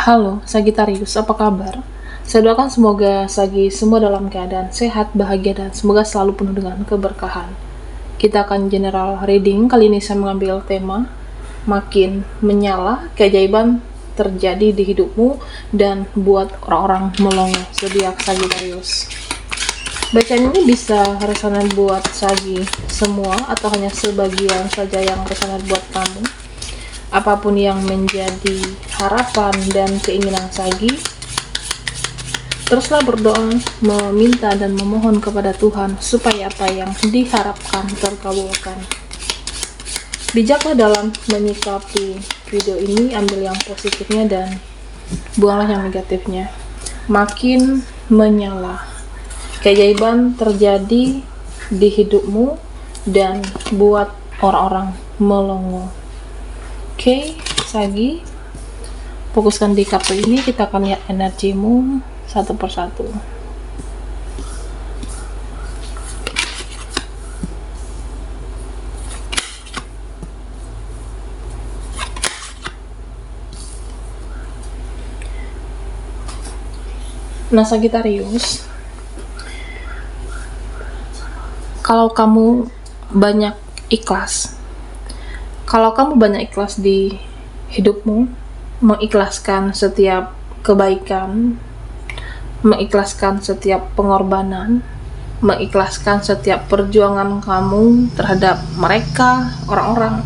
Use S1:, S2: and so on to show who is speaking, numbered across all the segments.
S1: Halo, Sagitarius, apa kabar? Saya doakan semoga Sagi semua dalam keadaan sehat, bahagia, dan semoga selalu penuh dengan keberkahan. Kita akan general reading. Kali ini saya mengambil tema makin menyala, keajaiban terjadi di hidupmu dan buat orang-orang melongo. Zodiak Sagitarius. Bacaan ini bisa resonan buat Sagi semua atau hanya sebagian saja yang resonan buat kamu. Apapun yang menjadi harapan dan keinginan Sagi, teruslah berdoa, meminta dan memohon kepada Tuhan supaya apa yang diharapkan terkabulkan. Bijaklah dalam menyikapi video ini, ambil yang positifnya dan buanglah yang negatifnya. Makin menyala, keajaiban terjadi di hidupmu dan buat orang-orang melongo. Oke, Sagi, fokuskan di kartu ini. Kita akan lihat energimu satu persatu. Nah, Sagitarius, kalau kamu banyak ikhlas, di hidupmu, mengikhlaskan setiap kebaikan, mengikhlaskan setiap pengorbanan, mengikhlaskan setiap perjuangan kamu terhadap mereka, orang-orang,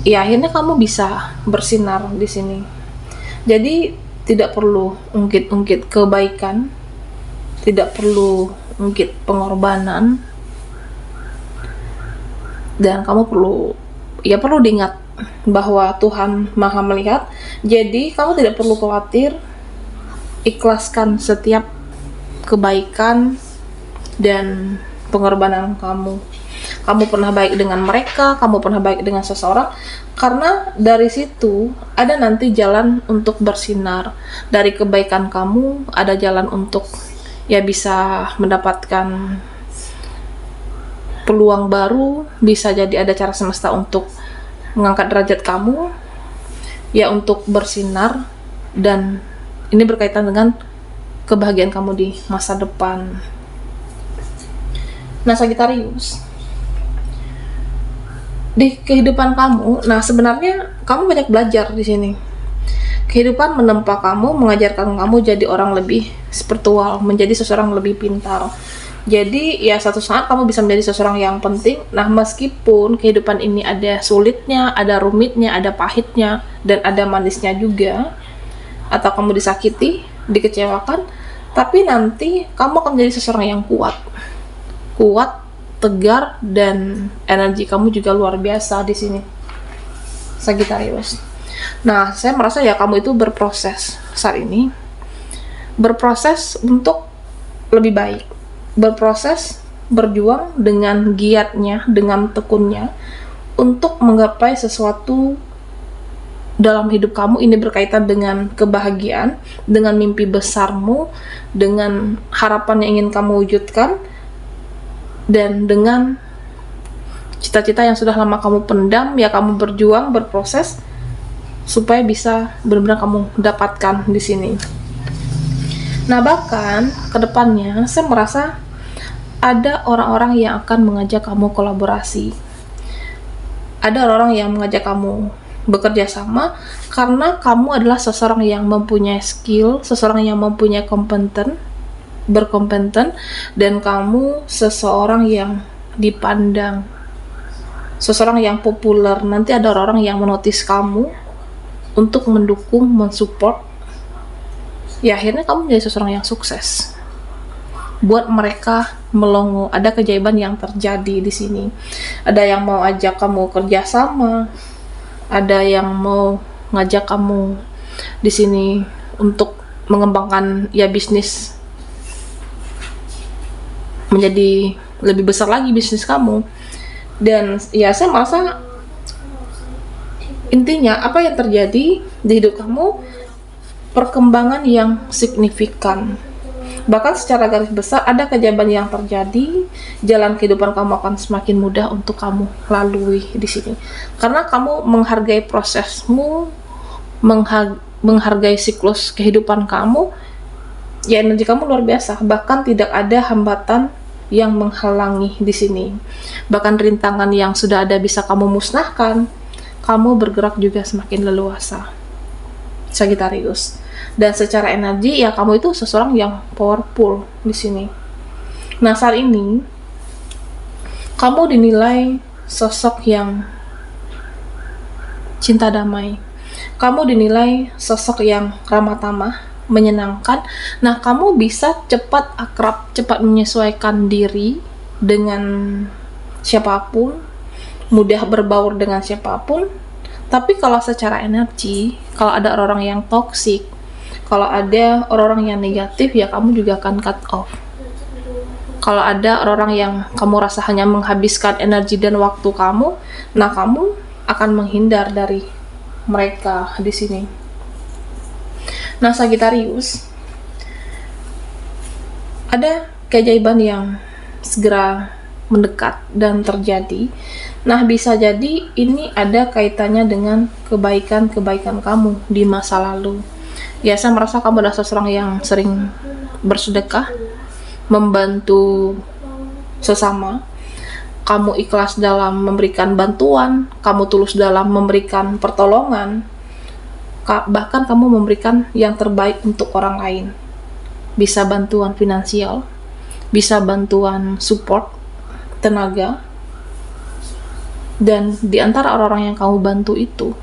S1: ya akhirnya kamu bisa bersinar di sini. Jadi tidak perlu ungkit-ungkit kebaikan, tidak perlu ungkit pengorbanan, dan kamu perlu diingat bahwa Tuhan Maha melihat. Jadi kamu tidak perlu khawatir, ikhlaskan setiap kebaikan dan pengorbanan kamu. Kamu pernah baik dengan mereka, kamu pernah baik dengan seseorang, karena dari situ ada nanti jalan untuk bersinar. Dari kebaikan kamu ada jalan untuk bisa mendapatkan peluang baru, bisa jadi ada cara semesta untuk mengangkat derajat kamu, untuk bersinar, dan ini berkaitan dengan kebahagiaan kamu di masa depan. Nah, Sagitarius, di kehidupan kamu, sebenarnya kamu banyak belajar di sini. Kehidupan menempa kamu, mengajarkan kamu jadi orang lebih spiritual, menjadi seseorang lebih pintar. Jadi satu saat kamu bisa menjadi seseorang yang penting. Nah, meskipun kehidupan ini ada sulitnya, ada rumitnya, ada pahitnya, dan ada manisnya juga, atau kamu disakiti, dikecewakan, tapi nanti kamu akan menjadi seseorang yang kuat, tegar, dan energi kamu juga luar biasa di sini, Sagitarius. Nah, saya merasa kamu itu berproses saat ini, berproses untuk lebih baik, berproses, berjuang dengan giatnya, dengan tekunnya untuk menggapai sesuatu dalam hidup kamu. Ini berkaitan dengan kebahagiaan, dengan mimpi besarmu, dengan harapan yang ingin kamu wujudkan, dan dengan cita-cita yang sudah lama kamu pendam. Kamu berjuang, berproses supaya bisa benar-benar kamu dapatkan di sini. Nah, bahkan kedepannya saya merasa ada orang-orang yang akan mengajak kamu kolaborasi. Ada orang yang mengajak kamu bekerja sama karena kamu adalah seseorang yang mempunyai skill, seseorang yang mempunyai berkompeten, dan kamu seseorang yang dipandang, seseorang yang populer. Nanti ada orang yang menotis kamu untuk mendukung, mensupport. Akhirnya kamu menjadi seseorang yang sukses. Buat mereka melongo, ada keajaiban yang terjadi di sini. Ada yang mau ajak kamu kerja sama, ada yang mau ngajak kamu di sini untuk mengembangkan bisnis menjadi lebih besar lagi bisnis kamu. Dan saya merasa intinya apa yang terjadi di hidup kamu, perkembangan yang signifikan. Bahkan secara garis besar ada keajaiban yang terjadi, jalan kehidupan kamu akan semakin mudah untuk kamu lalui di sini. Karena kamu menghargai prosesmu, menghargai siklus kehidupan kamu, ya energi kamu luar biasa. Bahkan tidak ada hambatan yang menghalangi di sini. Bahkan rintangan yang sudah ada bisa kamu musnahkan. Kamu bergerak juga semakin leluasa, Sagittarius. Dan secara energi ya kamu itu seseorang yang powerful di sini. Nah, saat ini kamu dinilai sosok yang cinta damai. Kamu dinilai sosok yang ramah tamah, menyenangkan. Nah, kamu bisa cepat akrab, cepat menyesuaikan diri dengan siapapun, mudah berbaur dengan siapapun. Tapi kalau secara energi, kalau ada orang-orang yang toksik, kalau ada orang-orang yang negatif, ya kamu juga akan cut off. Kalau ada orang-orang yang kamu rasa hanya menghabiskan energi dan waktu kamu, nah kamu akan menghindar dari mereka di sini. Nah, Sagittarius, ada keajaiban yang segera mendekat dan terjadi. Nah, bisa jadi ini ada kaitannya dengan kebaikan-kebaikan kamu di masa lalu. Ya, saya merasa kamu adalah seseorang yang sering bersedekah, membantu sesama. Kamu ikhlas dalam memberikan bantuan, kamu tulus dalam memberikan pertolongan, bahkan kamu memberikan yang terbaik untuk orang lain. Bisa bantuan finansial, bisa bantuan support, tenaga. Dan di antara orang-orang yang kamu bantu itu,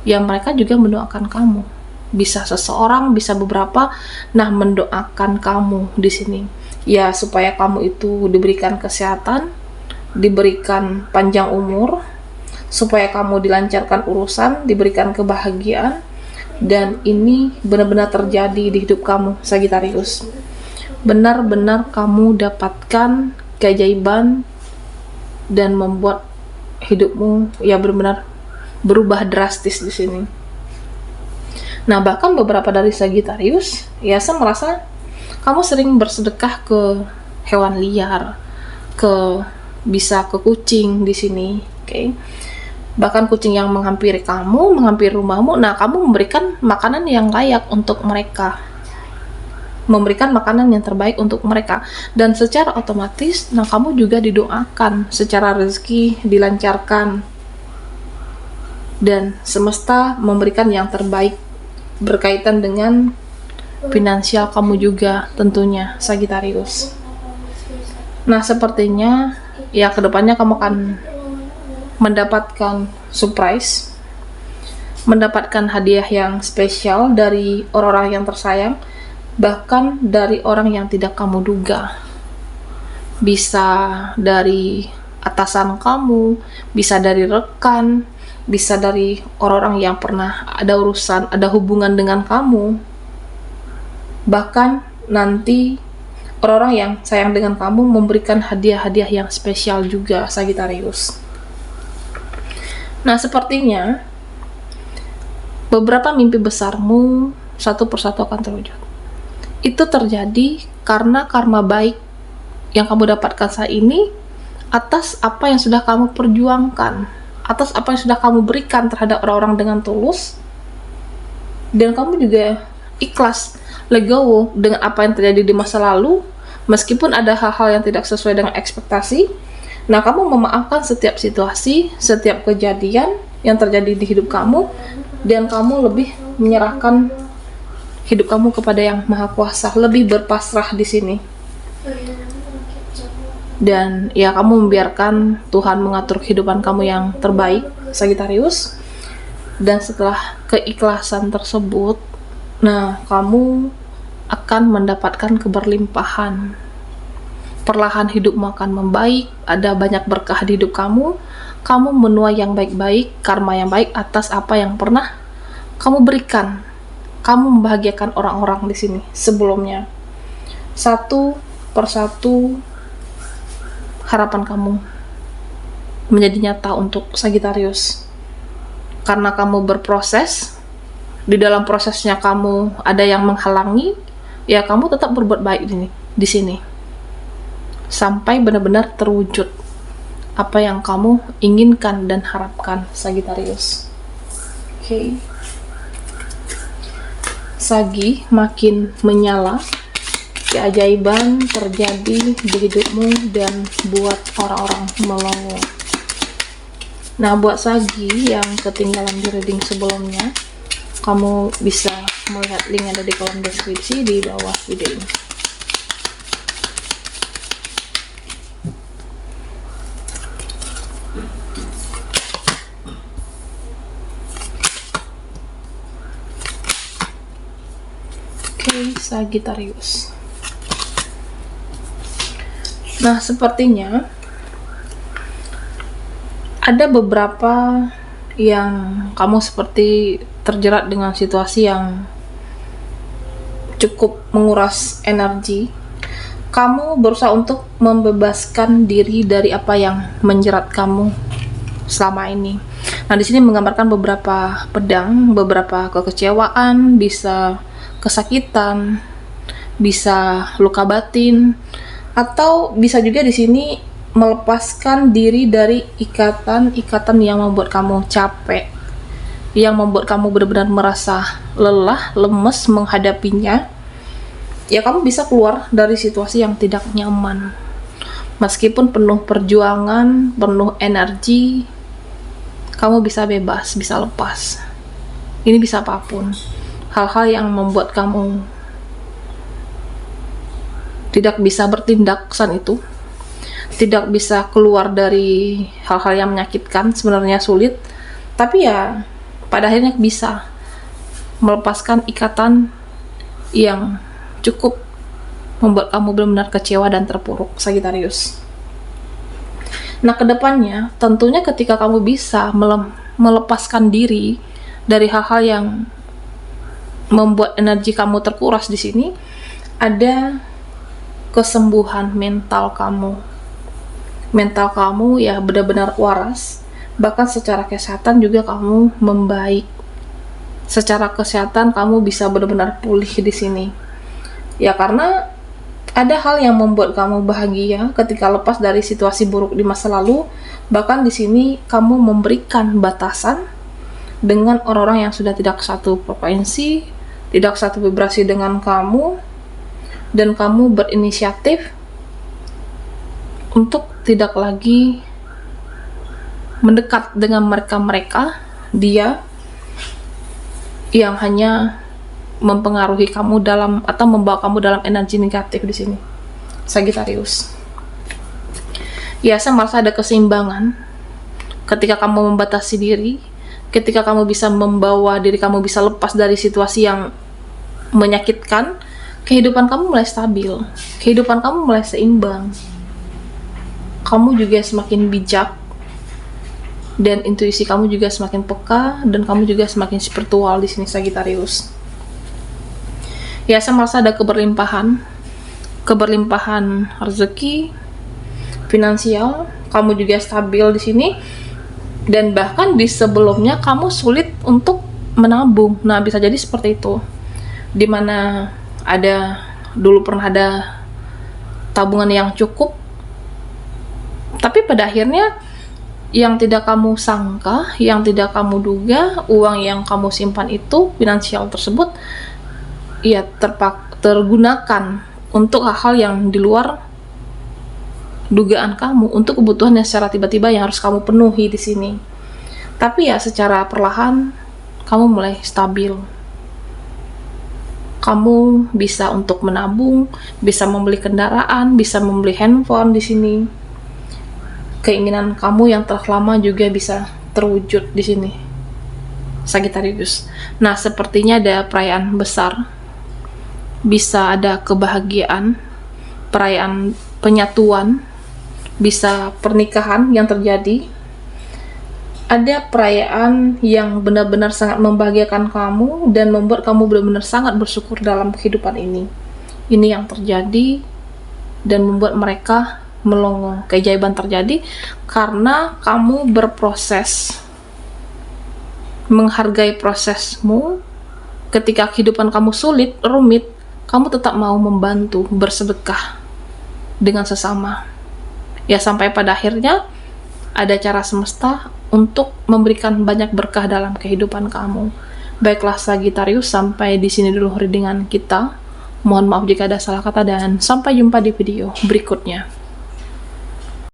S1: ya mereka juga mendoakan kamu. Bisa seseorang, bisa beberapa, nah mendoakan kamu di sini. Ya, supaya kamu itu diberikan kesehatan, diberikan panjang umur, supaya kamu dilancarkan urusan, diberikan kebahagiaan, dan ini benar-benar terjadi di hidup kamu, Sagittarius. Benar-benar kamu dapatkan keajaiban dan membuat hidupmu ya benar-benar berubah drastis di sini. Nah, bahkan beberapa dari Sagittarius, ya saya merasa kamu sering bersedekah ke hewan liar, bisa ke kucing di sini, oke? Bahkan kucing yang menghampiri kamu, menghampiri rumahmu, nah kamu memberikan makanan yang layak untuk mereka, memberikan makanan yang terbaik untuk mereka, dan secara otomatis, nah kamu juga didoakan secara rezeki dilancarkan, dan semesta memberikan yang terbaik berkaitan dengan finansial kamu juga tentunya, Sagittarius. Nah, sepertinya ya kedepannya kamu akan mendapatkan surprise, mendapatkan hadiah yang spesial dari orang-orang yang tersayang, bahkan dari orang yang tidak kamu duga. Bisa dari atasan kamu, bisa dari rekan, bisa dari orang-orang yang pernah ada urusan, ada hubungan dengan kamu. Bahkan nanti orang-orang yang sayang dengan kamu memberikan hadiah-hadiah yang spesial juga, Sagittarius. Nah, sepertinya beberapa mimpi besarmu satu persatu akan terwujud. Itu terjadi karena karma baik yang kamu dapatkan saat ini atas apa yang sudah kamu perjuangkan, atas apa yang sudah kamu berikan terhadap orang-orang dengan tulus, dan kamu juga ikhlas, legowo dengan apa yang terjadi di masa lalu, meskipun ada hal-hal yang tidak sesuai dengan ekspektasi. Nah, kamu memaafkan setiap situasi, setiap kejadian yang terjadi di hidup kamu, dan kamu lebih menyerahkan hidup kamu kepada Yang Maha Kuasa, lebih berpasrah di sini. Dan ya, kamu membiarkan Tuhan mengatur kehidupan kamu yang terbaik, Sagittarius. Dan setelah keikhlasan tersebut, nah, kamu akan mendapatkan keberlimpahan. Perlahan hidupmu akan membaik, ada banyak berkah di hidup kamu. Kamu menuai yang baik-baik, karma yang baik atas apa yang pernah kamu berikan. Kamu membahagiakan orang-orang di sini sebelumnya. Satu persatu harapan kamu menjadi nyata untuk Sagittarius. Karena kamu berproses, di dalam prosesnya kamu ada yang menghalangi, ya kamu tetap berbuat baik di sini. Sampai benar-benar terwujud apa yang kamu inginkan dan harapkan, Sagittarius. Oke. Sagi makin menyala, keajaiban terjadi di hidupmu dan buat orang-orang melongo. Nah, buat Sagi yang ketinggalan di reading sebelumnya, kamu bisa melihat link ada di kolom deskripsi di bawah video ini. Oke, Sagittarius. Nah, sepertinya ada beberapa yang kamu seperti terjerat dengan situasi yang cukup menguras energi. Kamu berusaha untuk membebaskan diri dari apa yang menjerat kamu selama ini. Nah, di sini menggambarkan beberapa pedang, beberapa kekecewaan, bisa kesakitan, bisa luka batin, atau bisa juga di sini melepaskan diri dari ikatan-ikatan yang membuat kamu capek, yang membuat kamu benar-benar merasa lelah, lemes menghadapinya. Ya, kamu bisa keluar dari situasi yang tidak nyaman. Meskipun penuh perjuangan, penuh energi, kamu bisa bebas, bisa lepas. Ini bisa apapun. Hal-hal yang membuat kamu tidak bisa bertindak saat itu, tidak bisa keluar dari hal-hal yang menyakitkan, sebenarnya sulit, tapi ya pada akhirnya bisa melepaskan ikatan yang cukup membuat kamu benar-benar kecewa dan terpuruk, Sagittarius. Nah, kedepannya tentunya ketika kamu bisa melepaskan diri dari hal-hal yang membuat energi kamu terkuras, di sini ada kesembuhan mental kamu. Mental kamu ya benar-benar waras, bahkan secara kesehatan juga kamu membaik. Secara kesehatan kamu bisa benar-benar pulih di sini. Ya, karena ada hal yang membuat kamu bahagia ketika lepas dari situasi buruk di masa lalu. Bahkan di sini kamu memberikan batasan dengan orang-orang yang sudah tidak satu frekuensi, tidak satu vibrasi dengan kamu, dan kamu berinisiatif untuk tidak lagi mendekat dengan mereka-mereka dia yang hanya mempengaruhi kamu dalam atau membawa kamu dalam energi negatif di sini, Sagittarius. Ya, saya merasa ada keseimbangan ketika kamu membatasi diri, ketika kamu bisa membawa diri kamu bisa lepas dari situasi yang menyakitkan. Kehidupan kamu mulai stabil, kehidupan kamu mulai seimbang, kamu juga semakin bijak, dan intuisi kamu juga semakin peka, dan kamu juga semakin spiritual di sini, Sagittarius. Ya, saya merasa ada keberlimpahan rezeki, finansial, kamu juga stabil di sini, dan bahkan di sebelumnya kamu sulit untuk menabung. Nah, bisa jadi seperti itu, dimana dulu pernah ada tabungan yang cukup, tapi pada akhirnya yang tidak kamu sangka, yang tidak kamu duga, uang yang kamu simpan itu, finansial tersebut ya tergunakan untuk hal-hal yang di luar dugaan kamu, untuk kebutuhan yang secara tiba-tiba yang harus kamu penuhi di sini. Tapi ya secara perlahan kamu mulai stabil. Kamu bisa untuk menabung, bisa membeli kendaraan, bisa membeli handphone di sini. Keinginan kamu yang telah lama juga bisa terwujud di sini, Sagittarius. Nah, sepertinya ada perayaan besar. Bisa ada kebahagiaan, perayaan penyatuan, bisa pernikahan yang terjadi. Ada perayaan yang benar-benar sangat membahagiakan kamu dan membuat kamu benar-benar sangat bersyukur dalam kehidupan ini. Ini yang terjadi dan membuat mereka melongo. Keajaiban terjadi karena kamu berproses, menghargai prosesmu. Ketika kehidupan kamu sulit, rumit, kamu tetap mau membantu, bersedekah dengan sesama. Ya, sampai pada akhirnya ada cara semesta untuk memberikan banyak berkah dalam kehidupan kamu. Baiklah Sagittarius, sampai di sini dulu readingan kita. Mohon maaf jika ada salah kata dan sampai jumpa di video berikutnya.